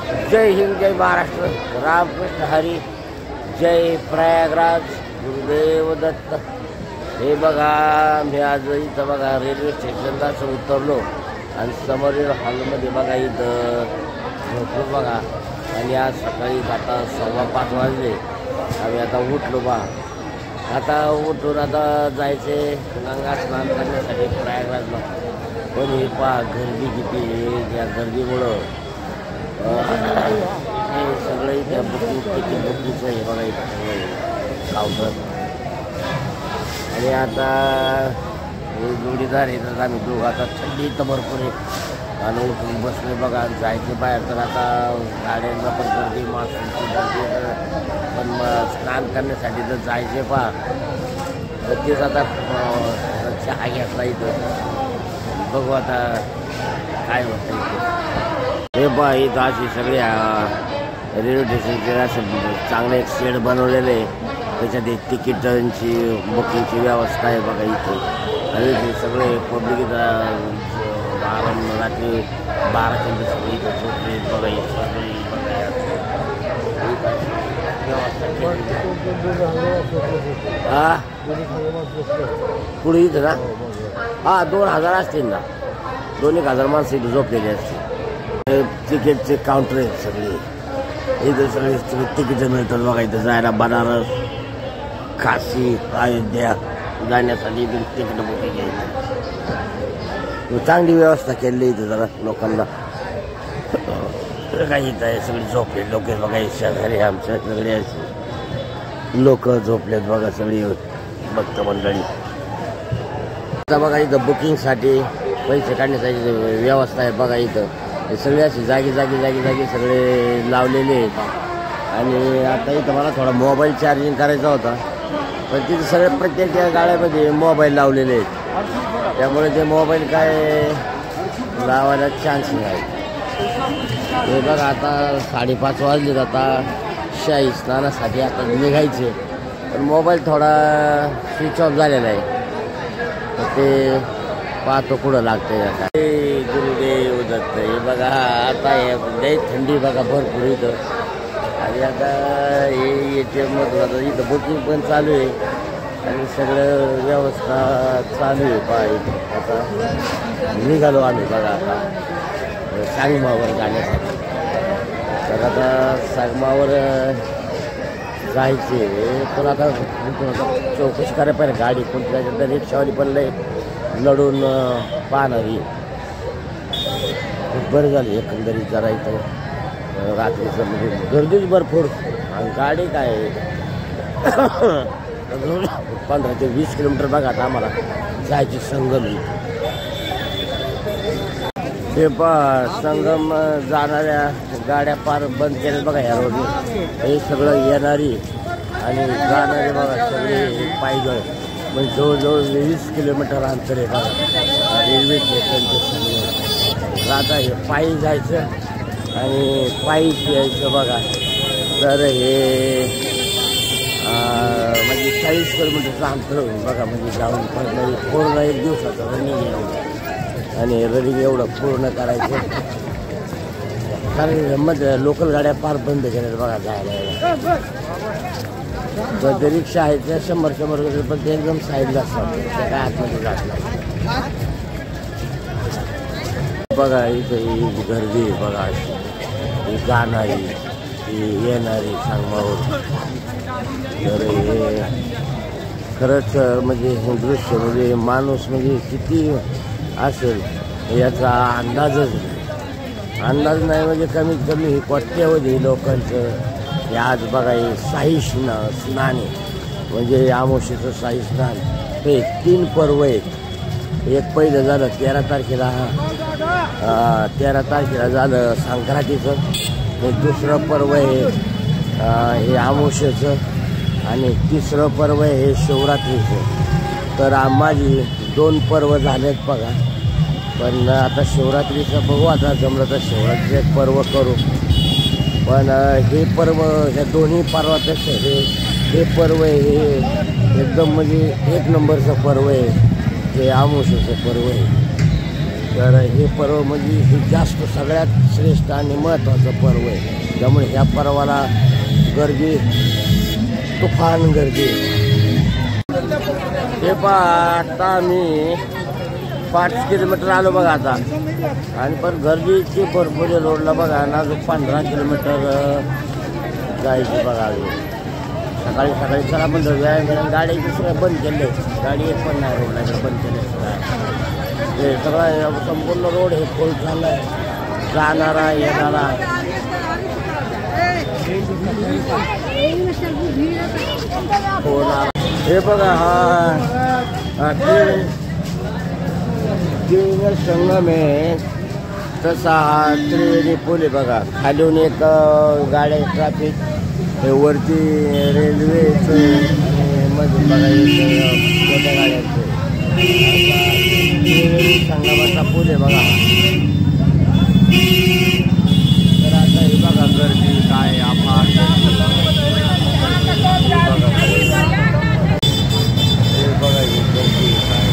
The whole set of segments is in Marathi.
जय हिंद, जय महाराष्ट्र, रामकृष्ण हरी, जय प्रयागराज, गुरुदेव दत्त। हे बघा, मी आज इथं बघा रेल्वे स्टेशनला उतरलो आणि समोरील हॉलमध्ये बघा इथं झोपलो बघा। आणि आज सकाळी आता 5:15 वाजले, आम्ही आता उठलो बा। आता उठून आता जायचे गंगा स्नान करण्यासाठी प्रयागराजला। पण हे पहा गर्दी किती आहे, त्या गर्दीमुळं हे सगळं इथं बुकिंगचं हे बघा इथं सगळं काउंटर। आणि आता हे जोडीदार येतात, आम्ही दोघं आता थंडी तर भरपूर आहे आणि उठून बसले बघा। जायचे बाहेर तर आता गाड्यांना पण गर्दी, माणसांची गर्दी, पण स्नान करण्यासाठी तर जायचे पहा। तर तेच आता चहा घेतला इथं, बघू आता काय होतं इथे। हे पहा इथं अशी सगळे रेल्वे स्टेशनचे असं चांगलं एक शेड बनवलेलं आहे, त्याच्यात एक तिकीटांची बुकिंगची व्यवस्था आहे बघा इथे। आणि ते सगळे पब्लिक इथं रात्री 12च्या सगळे इथं झोपले बघा, हे सगळे बघा पुढे इथं ना। हा 2000 असतील ना, 2,000 माणसं इथं झोपलेली असतील। तिकीटचे काउंटर आहेत सगळे इथं, सगळे तिकीटं मिळतात बघा इथं जायला। बनारस, काशी, अयोध्या जाण्यासाठी इथून तिकीट बुकिंग घ्यायचं। चांगली व्यवस्था केली इथं जरा लोकांना। काही इथं आहे सगळे झोपले लोक बघा, शेजारी आमच्या सगळे लोक झोपलेत बघा, सगळी भक्त मंडळी। आता बघा इथं बुकिंगसाठी पैसे काढण्यासाठी व्यवस्था आहे बघा इथं। हे सगळे असे जागी सगळे लावलेले आहेत। आणि आता इथं मला थोडा मोबाईल चार्जिंग करायचा होता, पण तिथे सगळे प्रत्येक गाड्यामध्ये मोबाईल लावलेले आहेत, त्यामुळे ते मोबाईल काय लावायला चान्स नाही। हे बघा आता 5:30 वाजले, आता शाही स्नानासाठी आता निघायचे, पण मोबाईल थोडा स्विच ऑफ झालेला आहे, तर ते पाहतो कुठं लागतंय आता। गुरुदेव दत्त। हे बघा आता लई थंडी बघा भरपूर इथं। आणि आता हे ATM मधून आता इथं बुकिंग पण चालू आहे आणि सगळं व्यवस्था चालू आहे पहा इथं। आता निघालो आम्ही बघा आता सांगमावर जाण्यासाठी। तर आता सांगमावर जायचे, पण आता चौकशी करायला पाहिजे गाडी कोणती जायची, तर रिक्षावाली पण लई लढून पाहणारी। खूप बरं झालं एकंदरीत जरा इथं रात्रीचं म्हणजे गर्दीच भरपूर आणि गाडी काय 15 ते 20 किलोमीटर बघा आता आम्हाला जायची संगम। हे पहा संगम जाणाऱ्या गाड्या पार बंद केल्या बघा ह्या रोडने। हे सगळं येणारी आणि जाणारे बघा सगळे पायदळ, म्हणजे जवळजवळ 20 किलोमीटर अंतर आहे बघा रेल्वे स्टेशनचे सगळं। आता हे पायी जायचं आणि पायीच यायचं बघा। तर हे म्हणजे 40 किलोमीटरचं अंतर होईल बघा, म्हणजे जाऊन म्हणजे पूर्ण 1 दिवसाचं रनिंग येऊन आणि रनिंग एवढं पूर्ण करायचं। कारण मध्ये लोकल गाड्या फार बंद केल्या बघा जायला। तर रिक्षा आहे त्या 100 रुपये, पण ते एकदम साईडला असतात, त्या काय आतमध्ये जात नाही बघा। इथं ही गर्दी बघा, ही जाणारी ही येणारी सांगमावर। तर हे खरंच म्हणजे हे दृश्य म्हणजे माणूस म्हणजे किती असेल याचा अंदाज नाही म्हणजे कमीत कमी हे कोट्यावधी लोकांचं हे आज बघा हे शाही स्नान आहे, म्हणजे अमावस्येचं शाही स्नान। हे 3 पर्व आहेत। एक पहिलं झालं 13 तारखेला, 13 तारखेला झालं संक्रांतीचं। हे दुसरं पर्व हे अमावस्येचं आणि तिसरं पर्व हे शिवरात्रीचं। तर माझी 2 पर्व झालेत बघा, पण आता शिवरात्रीचं बघू, आता जमलं तर शिवरात्रीचं एक पर्व करू। पण हे पर्व ह्या दोन्ही पर्वापेक्षा हे पर्व हे एकदम म्हणजे 1 नंबरचं पर्व आहे, हे अमावस्येचं पर्व आहे। तर हे पर्व म्हणजे हे जास्त सगळ्यात श्रेष्ठ आणि महत्त्वाचं पर्व आहे. त्यामुळे ह्या पर्वाला गर्दी, तुफान गर्दी. हे पहा आता आम्ही 5 किलोमीटर आलो बघा आता, आणि पण गर्दीची भरपूर रोडला बघा ना. अजून 15 किलोमीटर जायची बघा. अजून सकाळी सकाळी चला पण गाडी दुसऱ्या बंद केले, गाडी एक पण नाही रोडला बंद केले. हे सगळं संपूर्ण रोड हे फुल झालं आहे, जाणारा येणारा. हे बघा हा त्रिवेणी संगम आहे, तसा हा त्रिवेणी पूल आहे बघा. खालून एक गाड्या ट्रॅफिक, हे वरती रेल्वेचं मधून बघा मोठ्या गाड्यांचं त्रिवेणी संगमाचा पूल आहे बघा. तर आता हे बघा गर्दी काय अफाट बघा ही गर्दी काय.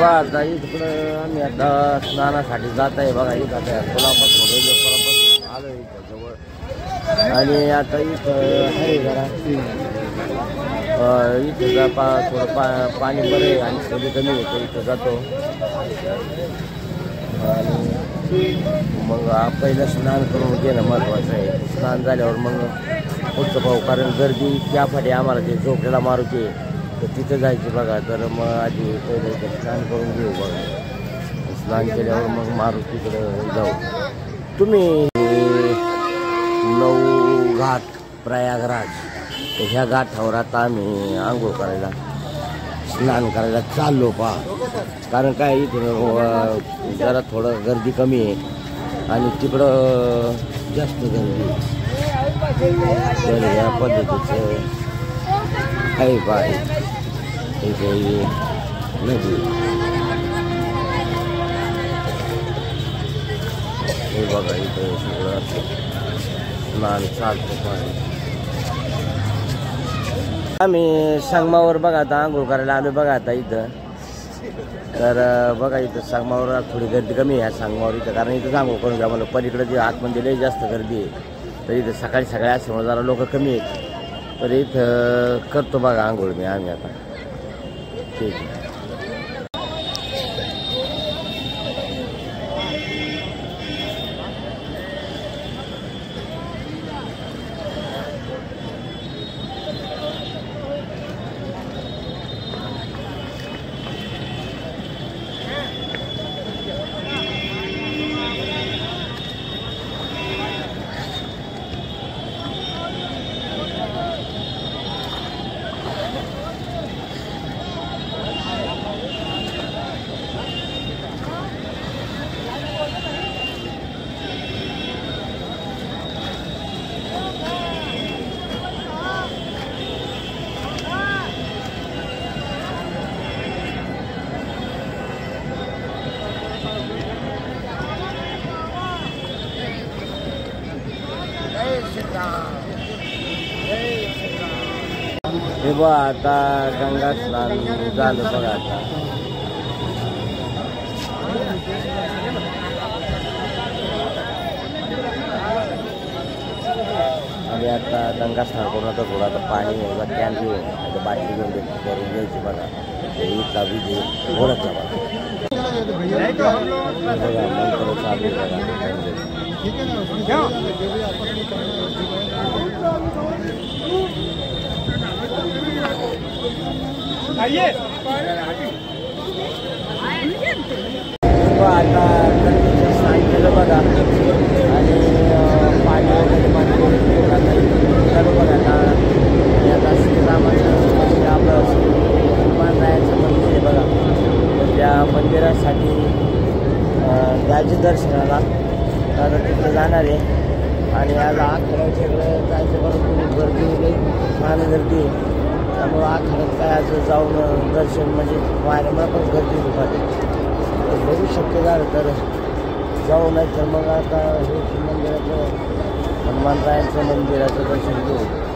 आता इकडं आम्ही आता स्नानासाठी जात आहे बघा. इथं आता पुलापासून आलो इथं जवळ, आणि आता इथं आहे जरा इथं जा थोडं पाणी बरं आहे आणि कधी कमी होतं, इथं जातो. आणि मग पहिलं स्नान करून घेणं महत्त्वाचं आहे. स्नान झाल्यावर मग पुढचं पाहू, कारण गर्दी त्यासाठी आम्हाला ते झोपलेला मारुती तर तिथं जायचं बघा. तर मग आधी पहिले स्नान करून घेऊ बघा. स्नान केल्यावर मग मारुतीकडं जाऊ. तुम्ही 9 घाट प्रयागराज, तर ह्या घाटावर आता आम्ही आंघोळ करायला, स्नान करायला चाललो पहा. कारण काय इथं जरा थोडं गर्दी कमी आहे आणि तिकडं जास्त गर्दी. तर ह्या पद्धतीचं आहे बाहेर इथे नदी. हे बघा इथं सगळं स्नान चालतं पाहिजे. आम्ही संगमावर बघा आता आंघोळ करायला आलो बघा आता इथं. तर बघा इथं संगमावर थोडी गर्दी कमी आहे संगमावर इथं, कारण इथं आंघोळ करून घ्या मला. पलीकडे जे आतमध्ये लई जास्त गर्दी आहे, तर इथं सकाळी सकाळी असल्यामुळे जरा लोक कमी आहेत. तर इथं करतो बघा आंघोळ आम्ही आता. ठीक आहे. हे बघा आता गंगा स्नान झालं बघा आता. आणि आता गंगा स्नान करून आता थोडं आता पाणी होतं, कॅन घेऊन आता बाटली घेऊन करून घ्यायची बघा. इथला विधी ओळखला बघा. बघा मंत्र चालू बघा. आता स्नान केलं बघा आणि पाणी वगैरे बघा. आता श्रीरामाचं आपलं हनुमान रायाचं मंदिर आहे बघा. तर त्या मंदिरासाठी जायचं दर्शनाला, आता तिथे जाणार आहे. आणि आज आखाड्याच्याकडे जायचं बरं, तुम्ही गर्दी वगैरे छान गर्दी आहे. त्यामुळं आखाड्यात काय असं जाऊन दर्शन म्हणजे वाऱ्यामुळे पण गर्दी होते. तर बघू शक्य झालं तर जाऊ, नाही तर मग आता हे मंदिराचं हनुमानरायांचं मंदिराचं दर्शन घेऊ.